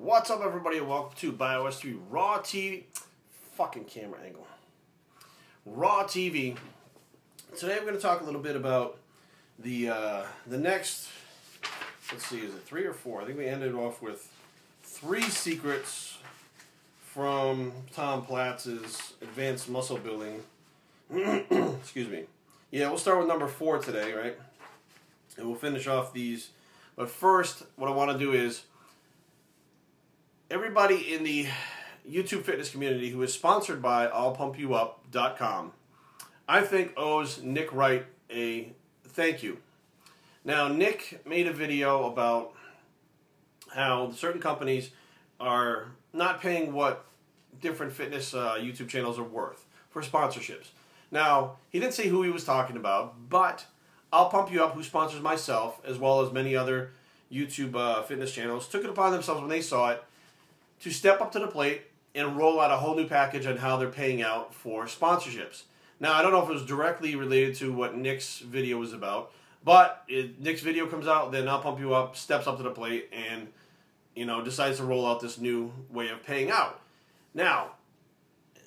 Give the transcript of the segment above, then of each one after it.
What's up, everybody, and welcome to Bios3 Raw TV. Fucking camera angle. Raw TV. Today, I'm going to talk a little bit about the next. Let's see, is it 3 or 4? I think we ended off with 3 secrets from Tom Platz's Advanced Muscle Building. Excuse me. Yeah, we'll start with number 4 today, right? And we'll finish off these. But first, what I want to do is, everybody in the YouTube fitness community who is sponsored by I'llPumpYouUp.com, I think owes Nick Wright a thank you. Now, Nick made a video about how certain companies are not paying what different fitness YouTube channels are worth for sponsorships. Now, he didn't say who he was talking about, but I'll Pump You Up, who sponsors myself, as well as many other YouTube fitness channels, took it upon themselves when they saw it to step up to the plate and roll out a whole new package on how they're paying out for sponsorships. Now, I don't know if it was directly related to what Nick's video was about, but if Nick's video comes out, then I'll Pump You Up steps up to the plate and, decides to roll out this new way of paying out. Now,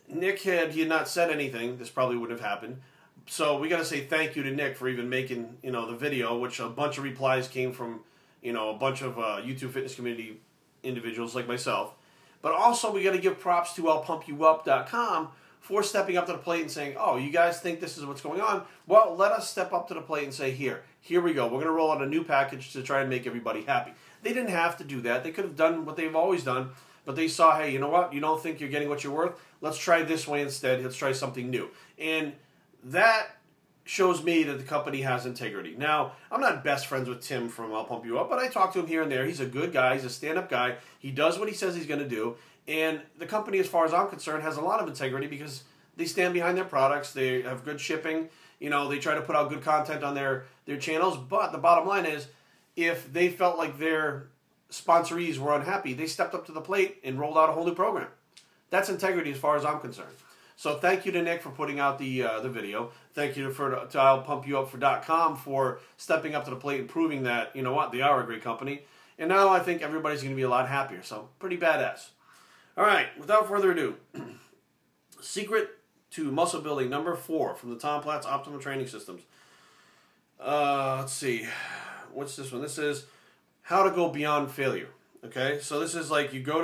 Nick had not said anything, this probably wouldn't have happened. So we got to say thank you to Nick for even making, the video, which a bunch of replies came from, a bunch of YouTube fitness community individuals like myself. But also, we got to give props to I'llPumpYouUp.com for stepping up to the plate and saying, oh, you guys think this is what's going on? Well, let us step up to the plate and say, here we go. We're going to roll out a new package to try and make everybody happy. They didn't have to do that. They could have done what they've always done, but they saw, hey, you know what? You don't think you're getting what you're worth? Let's try this way instead. Let's try something new. And that shows me that the company has integrity. Now, I'm not best friends with Tim from I'll Pump You Up, but I talk to him here and there. He's a good guy. He's a stand-up guy. He does what he says he's going to do. And the company, as far as I'm concerned, has a lot of integrity because they stand behind their products. They have good shipping. They try to put out good content on their channels. But the bottom line is, if they felt like their sponsorees were unhappy, they stepped up to the plate and rolled out a whole new program. That's integrity as far as I'm concerned. So thank you to Nick for putting out the video. Thank you to I'llPumpYouUp.com for stepping up to the plate and proving that, you know what, they are a great company. And now I think everybody's going to be a lot happier. So pretty badass. All right, without further ado, secret to muscle building number 4 from the Tom Platz Optimal Training Systems. Let's see. What's this one? This is how to go beyond failure. Okay, so this is like you go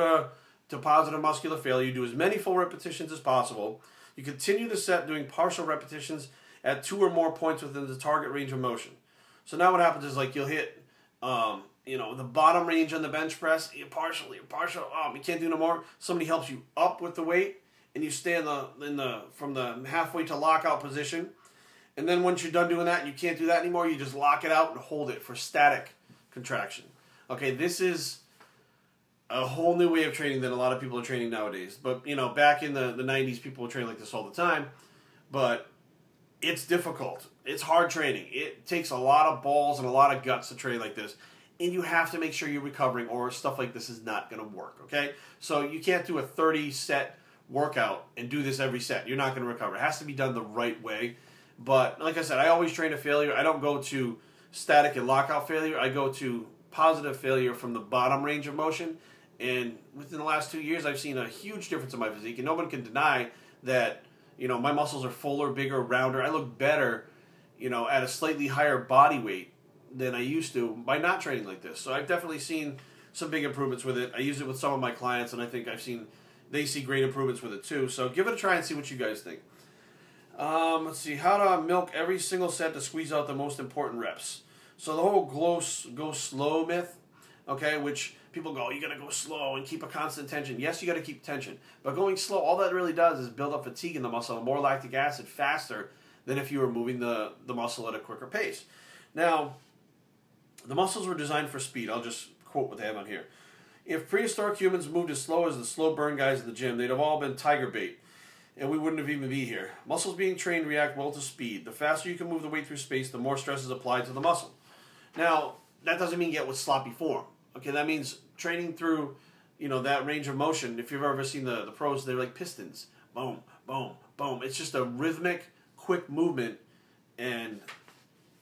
to positive muscular failure. You do as many full repetitions as possible. You continue the set doing partial repetitions at 2 or more points within the target range of motion. So now what happens is like you'll hit, the bottom range on the bench press. You're partial. You can't do no more. Somebody helps you up with the weight, and you stay from the halfway to lockout position. And then once you're done doing that, and you can't do that anymore, you just lock it out and hold it for static contraction. Okay, this is a whole new way of training than a lot of people are training nowadays. But, back in the 90s, people were training like this all the time. But it's difficult. It's hard training. It takes a lot of balls and a lot of guts to train like this. And you have to make sure you're recovering or stuff like this is not going to work, okay? So you can't do a 30-set workout and do this every set. You're not going to recover. It has to be done the right way. But like I said, I always train to failure. I don't go to static and lockout failure. I go to positive failure from the bottom range of motion. And within the last 2 years, I've seen a huge difference in my physique. And no one can deny that, my muscles are fuller, bigger, rounder. I look better, at a slightly higher body weight than I used to by not training like this. So I've definitely seen some big improvements with it. I use it with some of my clients, and I think they see great improvements with it too. So give it a try and see what you guys think. Let's see, how to milk every single set to squeeze out the most important reps. So the whole go slow myth, okay, which people go, you got to go slow and keep a constant tension. Yes, you got to keep tension. But going slow, all that really does is build up fatigue in the muscle, more lactic acid faster than if you were moving the muscle at a quicker pace. Now, the muscles were designed for speed. I'll just quote what they have on here. If prehistoric humans moved as slow as the slow burn guys in the gym, they'd have all been tiger bait, and we wouldn't have even be here. Muscles being trained react well to speed. The faster you can move the weight through space, the more stress is applied to the muscle. Now, that doesn't mean get with sloppy form. Okay, that means training through, that range of motion. If you've ever seen the pros, they're like pistons. Boom, boom, boom. It's just a rhythmic, quick movement, and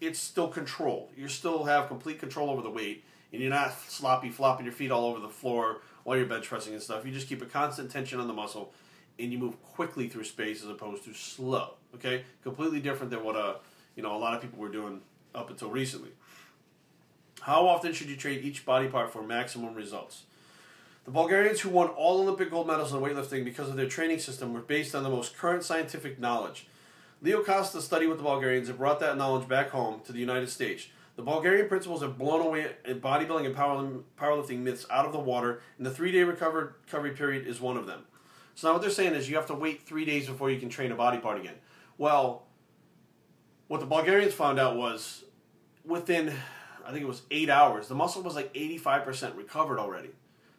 it's still controlled. You still have complete control over the weight, and you're not sloppy flopping your feet all over the floor while you're bench pressing and stuff. You just keep a constant tension on the muscle, and you move quickly through space as opposed to slow. Okay, completely different than what a lot of people were doing up until recently. How often should you train each body part for maximum results? The Bulgarians who won all Olympic gold medals in weightlifting because of their training system were based on the most current scientific knowledge. Leo Costa studied with the Bulgarians and brought that knowledge back home to the United States. The Bulgarian principles have blown away bodybuilding and powerlifting myths out of the water, and the 3-day recovery period is one of them. So now what they're saying is you have to wait 3 days before you can train a body part again. Well, what the Bulgarians found out was within, I think it was 8 hours, the muscle was like 85% recovered already.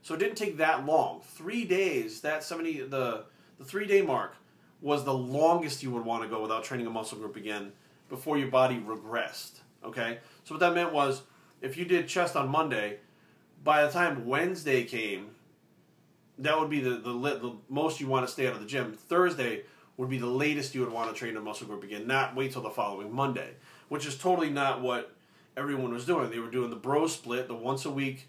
So it didn't take that long. 3 days, the 3-day mark was the longest you would want to go without training a muscle group again before your body regressed. Okay? So what that meant was if you did chest on Monday, by the time Wednesday came, that would be the most you want to stay out of the gym. Thursday would be the latest you would want to train a muscle group again, not wait till the following Monday, which is totally not what everyone was doing. They were doing the bro split, the once a week,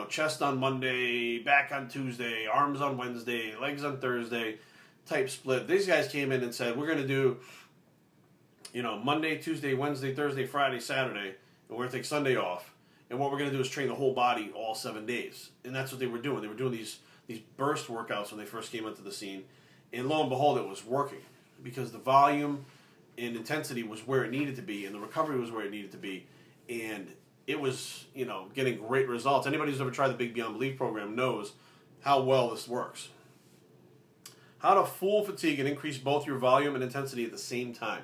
chest on Monday, back on Tuesday, arms on Wednesday, legs on Thursday type split. These guys came in and said, we're going to do, Monday, Tuesday, Wednesday, Thursday, Friday, Saturday, and we're going to take Sunday off. And what we're going to do is train the whole body all 7 days. And that's what they were doing. They were doing these burst workouts when they first came into the scene. And lo and behold, it was working because the volume and intensity was where it needed to be, and the recovery was where it needed to be. And it was, getting great results. Anybody who's ever tried the Big Beyond Belief program knows how well this works. How to fool fatigue and increase both your volume and intensity at the same time.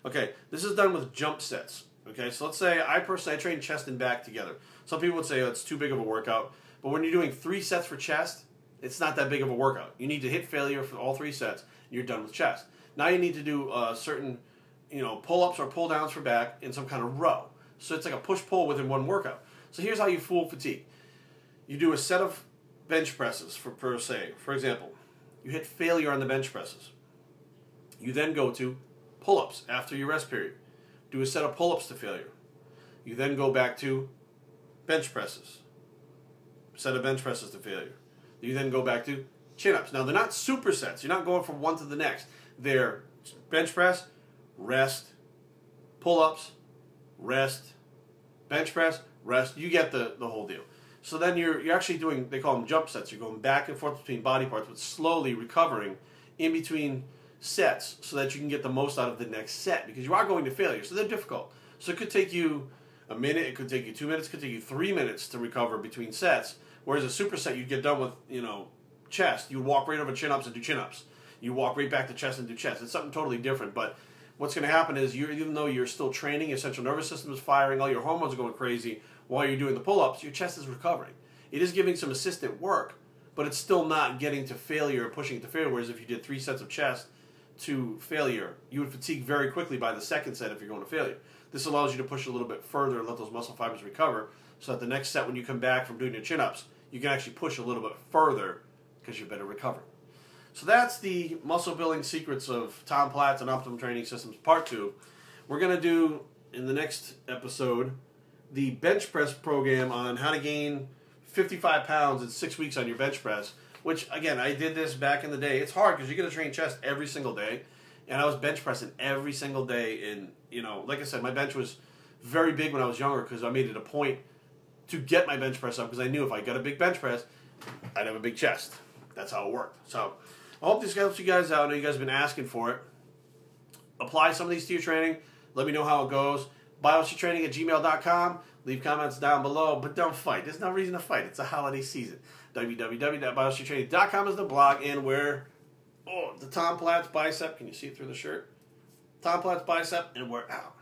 Okay, this is done with jump sets. Okay, so let's say I train chest and back together. Some people would say it's too big of a workout, but when you're doing 3 sets for chest, it's not that big of a workout. You need to hit failure for all 3 sets, and you're done with chest. Now you need to do certain, pull-ups or pull-downs for back in some kind of row. So it's like a push-pull within one workout. So here's how you fool fatigue. You do a set of bench presses, per se. For example, you hit failure on the bench presses. You then go to pull-ups after your rest period. Do a set of pull-ups to failure. You then go back to bench presses. Set of bench presses to failure. You then go back to chin-ups. Now, they're not supersets. You're not going from one to the next. They're bench press, rest, pull-ups, rest, bench press, rest. You get the whole deal. So then you're actually doing, they call them jump sets. You're going back and forth between body parts, but slowly recovering in between sets so that you can get the most out of the next set, because you are going to failure. So they're difficult. So it could take you a minute, it could take you 2 minutes, it could take you 3 minutes to recover between sets. Whereas a superset, you'd get done with, chest. You'd walk right over chin-ups and do chin-ups. You walk right back to chest and do chest. It's something totally different. But what's going to happen is, even though you're still training, your central nervous system is firing, all your hormones are going crazy, while you're doing the pull-ups, your chest is recovering. It is giving some assistant work, but it's still not getting to failure or pushing to failure. Whereas if you did 3 sets of chest to failure, you would fatigue very quickly by the second set if you're going to failure. This allows you to push a little bit further and let those muscle fibers recover, so that the next set, when you come back from doing your chin-ups, you can actually push a little bit further because you're better recovered. So that's the muscle building secrets of Tom Platz and Optimum Training Systems Part 2. We're going to do, in the next episode, the bench press program on how to gain 55 pounds in 6 weeks on your bench press, which, again, I did this back in the day. It's hard because you're going to train chest every single day, and I was bench pressing every single day. And, like I said, my bench was very big when I was younger because I made it a point to get my bench press up because I knew if I got a big bench press, I'd have a big chest. That's how it worked. So I hope this helps you guys out. I know you guys have been asking for it. Apply some of these to your training. Let me know how it goes. bios3training@gmail.com. Leave comments down below, but don't fight. There's no reason to fight. It's a holiday season. www.bios3training.com is the blog, and the Tom Platz bicep. Can you see it through the shirt? Tom Platz bicep, and we're out.